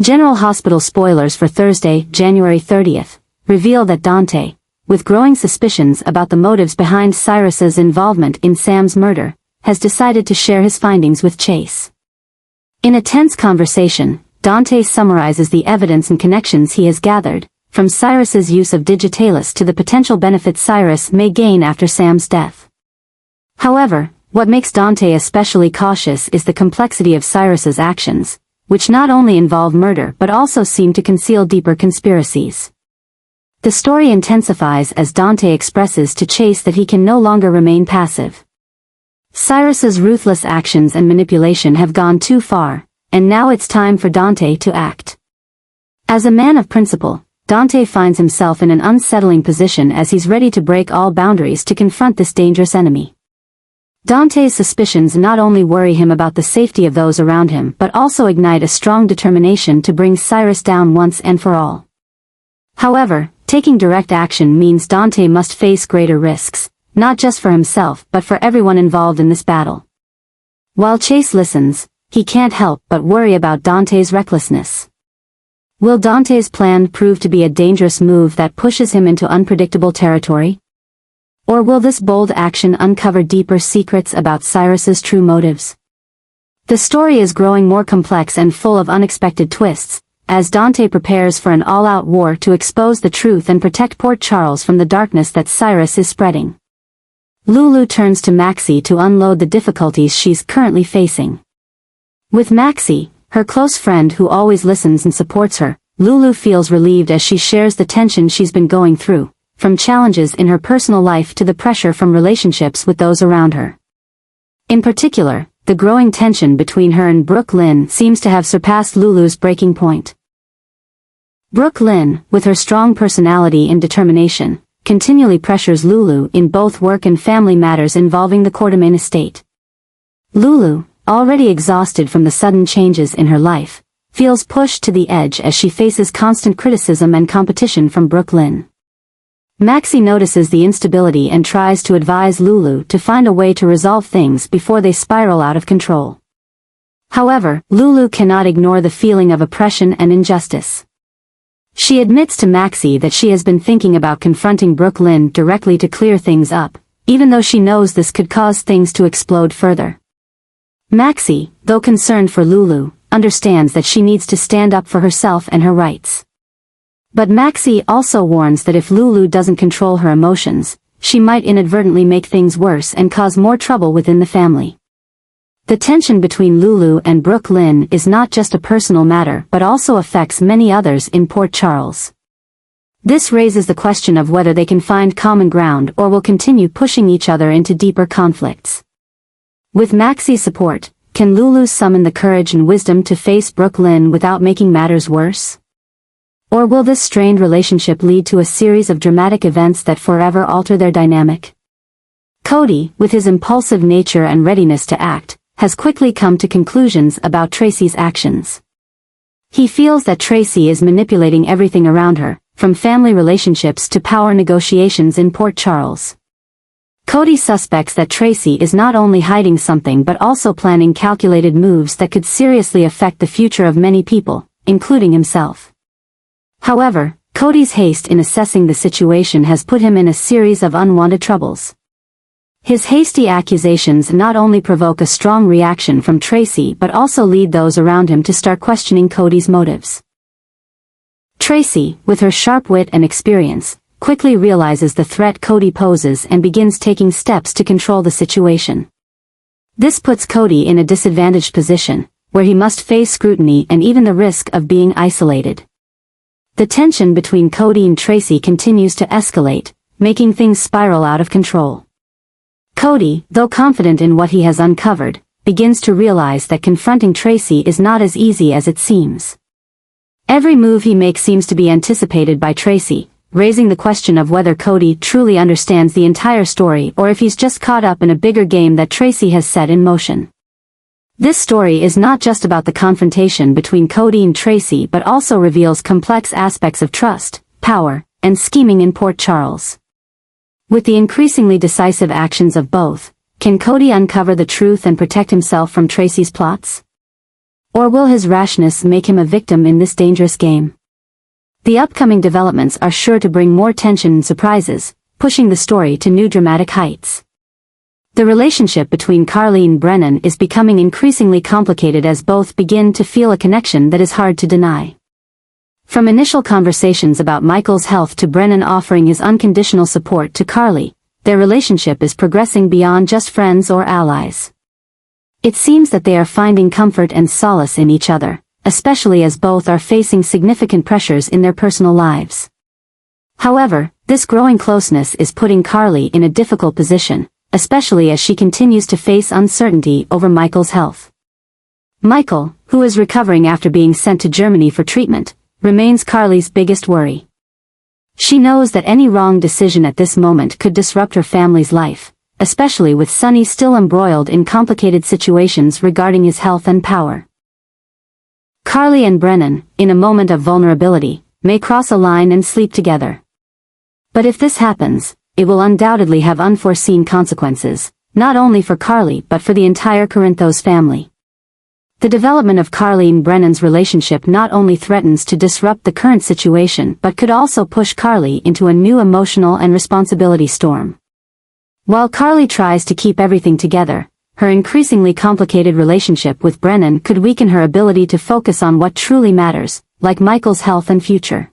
General Hospital spoilers for Thursday, January 30th, reveal that Dante, with growing suspicions about the motives behind Cyrus's involvement in Sam's murder, has decided to share his findings with Chase. In a tense conversation, Dante summarizes the evidence and connections he has gathered, from Cyrus's use of digitalis to the potential benefits Cyrus may gain after Sam's death. However, what makes Dante especially cautious is the complexity of Cyrus's actions, which not only involve murder but also seem to conceal deeper conspiracies. The story intensifies as Dante expresses to Chase that he can no longer remain passive. Cyrus's ruthless actions and manipulation have gone too far, and now it's time for Dante to act. As a man of principle, Dante finds himself in an unsettling position as he's ready to break all boundaries to confront this dangerous enemy. Dante's suspicions not only worry him about the safety of those around him but also ignite a strong determination to bring Cyrus down once and for all. However, taking direct action means Dante must face greater risks, not just for himself but for everyone involved in this battle. While Chase listens, he can't help but worry about Dante's recklessness. Will Dante's plan prove to be a dangerous move that pushes him into unpredictable territory? Or will this bold action uncover deeper secrets about Cyrus's true motives? The story is growing more complex and full of unexpected twists, as Dante prepares for an all-out war to expose the truth and protect Port Charles from the darkness that Cyrus is spreading. Lulu turns to Maxie to unload the difficulties she's currently facing. With Maxie, her close friend who always listens and supports her, Lulu feels relieved as she shares the tension she's been going through, from challenges in her personal life to the pressure from relationships with those around her. In particular, the growing tension between her and Brooke Lynn seems to have surpassed Lulu's breaking point. Brooke Lynn, with her strong personality and determination, continually pressures Lulu in both work and family matters involving the Quartermain estate. Lulu, already exhausted from the sudden changes in her life, feels pushed to the edge as she faces constant criticism and competition from Brooke Lynn. Maxie notices the instability and tries to advise Lulu to find a way to resolve things before they spiral out of control. However, Lulu cannot ignore the feeling of oppression and injustice. She admits to Maxie that she has been thinking about confronting Brooke Lynn directly to clear things up, even though she knows this could cause things to explode further. Maxie, though concerned for Lulu, understands that she needs to stand up for herself and her rights. But Maxie also warns that if Lulu doesn't control her emotions, she might inadvertently make things worse and cause more trouble within the family. The tension between Lulu and Brooke Lynn is not just a personal matter but also affects many others in Port Charles. This raises the question of whether they can find common ground or will continue pushing each other into deeper conflicts. With Maxie's support, can Lulu summon the courage and wisdom to face Brooke Lynn without making matters worse? Or will this strained relationship lead to a series of dramatic events that forever alter their dynamic? Cody, with his impulsive nature and readiness to act, has quickly come to conclusions about Tracy's actions. He feels that Tracy is manipulating everything around her, from family relationships to power negotiations in Port Charles. Cody suspects that Tracy is not only hiding something but also planning calculated moves that could seriously affect the future of many people, including himself. However, Cody's haste in assessing the situation has put him in a series of unwanted troubles. His hasty accusations not only provoke a strong reaction from Tracy but also lead those around him to start questioning Cody's motives. Tracy, with her sharp wit and experience, quickly realizes the threat Cody poses and begins taking steps to control the situation. This puts Cody in a disadvantaged position, where he must face scrutiny and even the risk of being isolated. The tension between Cody and Tracy continues to escalate, making things spiral out of control. Cody, though confident in what he has uncovered, begins to realize that confronting Tracy is not as easy as it seems. Every move he makes seems to be anticipated by Tracy, raising the question of whether Cody truly understands the entire story or if he's just caught up in a bigger game that Tracy has set in motion. This story is not just about the confrontation between Cody and Tracy but also reveals complex aspects of trust, power, and scheming in Port Charles. With the increasingly decisive actions of both, can Cody uncover the truth and protect himself from Tracy's plots? Or will his rashness make him a victim in this dangerous game? The upcoming developments are sure to bring more tension and surprises, pushing the story to new dramatic heights. The relationship between Carly and Brennan is becoming increasingly complicated as both begin to feel a connection that is hard to deny. From initial conversations about Michael's health to Brennan offering his unconditional support to Carly, their relationship is progressing beyond just friends or allies. It seems that they are finding comfort and solace in each other, especially as both are facing significant pressures in their personal lives. However, this growing closeness is putting Carly in a difficult position, especially as she continues to face uncertainty over Michael's health. Michael, who is recovering after being sent to Germany for treatment, remains Carly's biggest worry. She knows that any wrong decision at this moment could disrupt her family's life, especially with Sonny still embroiled in complicated situations regarding his health and power. Carly and Brennan, in a moment of vulnerability, may cross a line and sleep together. But if this happens, it will undoubtedly have unforeseen consequences, not only for Carly but for the entire Corinthos family. The development of Carly and Brennan's relationship not only threatens to disrupt the current situation but could also push Carly into a new emotional and responsibility storm. While Carly tries to keep everything together, her increasingly complicated relationship with Brennan could weaken her ability to focus on what truly matters, like Michael's health and future.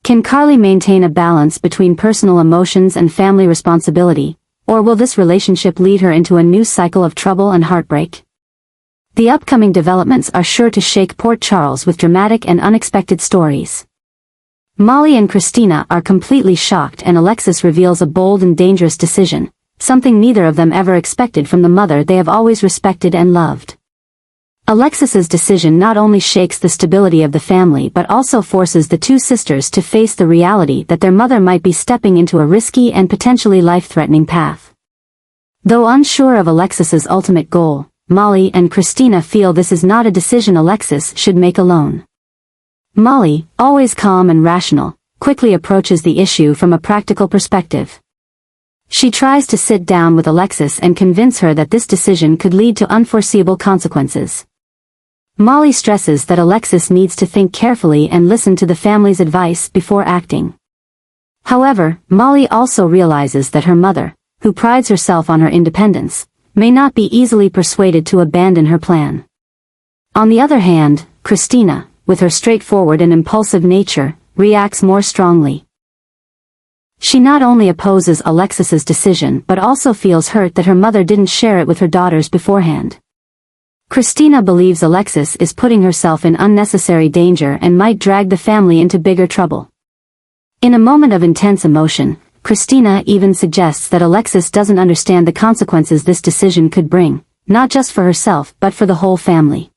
Can Carly maintain a balance between personal emotions and family responsibility, or will this relationship lead her into a new cycle of trouble and heartbreak? The upcoming developments are sure to shake Port Charles with dramatic and unexpected stories. Molly and Christina are completely shocked and Alexis reveals a bold and dangerous decision, something neither of them ever expected from the mother they have always respected and loved. Alexis's decision not only shakes the stability of the family but also forces the two sisters to face the reality that their mother might be stepping into a risky and potentially life-threatening path. Though unsure of Alexis's ultimate goal, Molly and Christina feel this is not a decision Alexis should make alone. Molly, always calm and rational, quickly approaches the issue from a practical perspective. She tries to sit down with Alexis and convince her that this decision could lead to unforeseeable consequences. Molly stresses that Alexis needs to think carefully and listen to the family's advice before acting. However, Molly also realizes that her mother, who prides herself on her independence, may not be easily persuaded to abandon her plan. On the other hand, Christina, with her straightforward and impulsive nature, reacts more strongly. She not only opposes Alexis's decision but also feels hurt that her mother didn't share it with her daughters beforehand. Christina believes Alexis is putting herself in unnecessary danger and might drag the family into bigger trouble. In a moment of intense emotion, Christina even suggests that Alexis doesn't understand the consequences this decision could bring, not just for herself but for the whole family.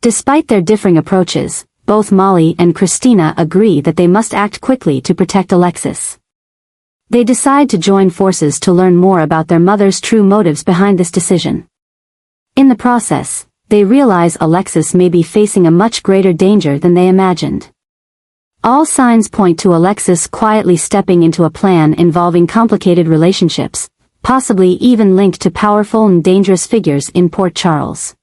Despite their differing approaches, both Molly and Christina agree that they must act quickly to protect Alexis. They decide to join forces to learn more about their mother's true motives behind this decision. In the process, they realize Alexis may be facing a much greater danger than they imagined. All signs point to Alexis quietly stepping into a plan involving complicated relationships, possibly even linked to powerful and dangerous figures in Port Charles.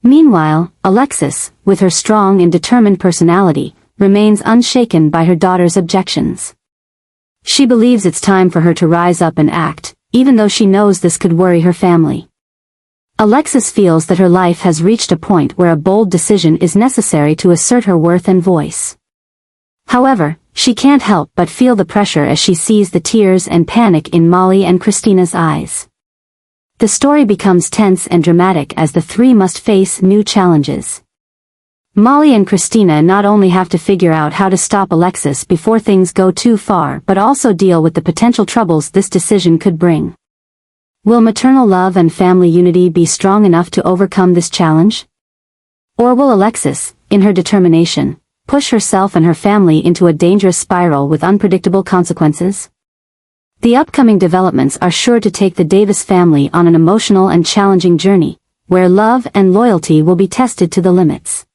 Meanwhile, Alexis, with her strong and determined personality, remains unshaken by her daughter's objections. She believes it's time for her to rise up and act, even though she knows this could worry her family. Alexis feels that her life has reached a point where a bold decision is necessary to assert her worth and voice. However, she can't help but feel the pressure as she sees the tears and panic in Molly and Christina's eyes. The story becomes tense and dramatic as the three must face new challenges. Molly and Christina not only have to figure out how to stop Alexis before things go too far but also deal with the potential troubles this decision could bring. Will maternal love and family unity be strong enough to overcome this challenge? Or will Alexis, in her determination, push herself and her family into a dangerous spiral with unpredictable consequences? The upcoming developments are sure to take the Davis family on an emotional and challenging journey, where love and loyalty will be tested to the limits.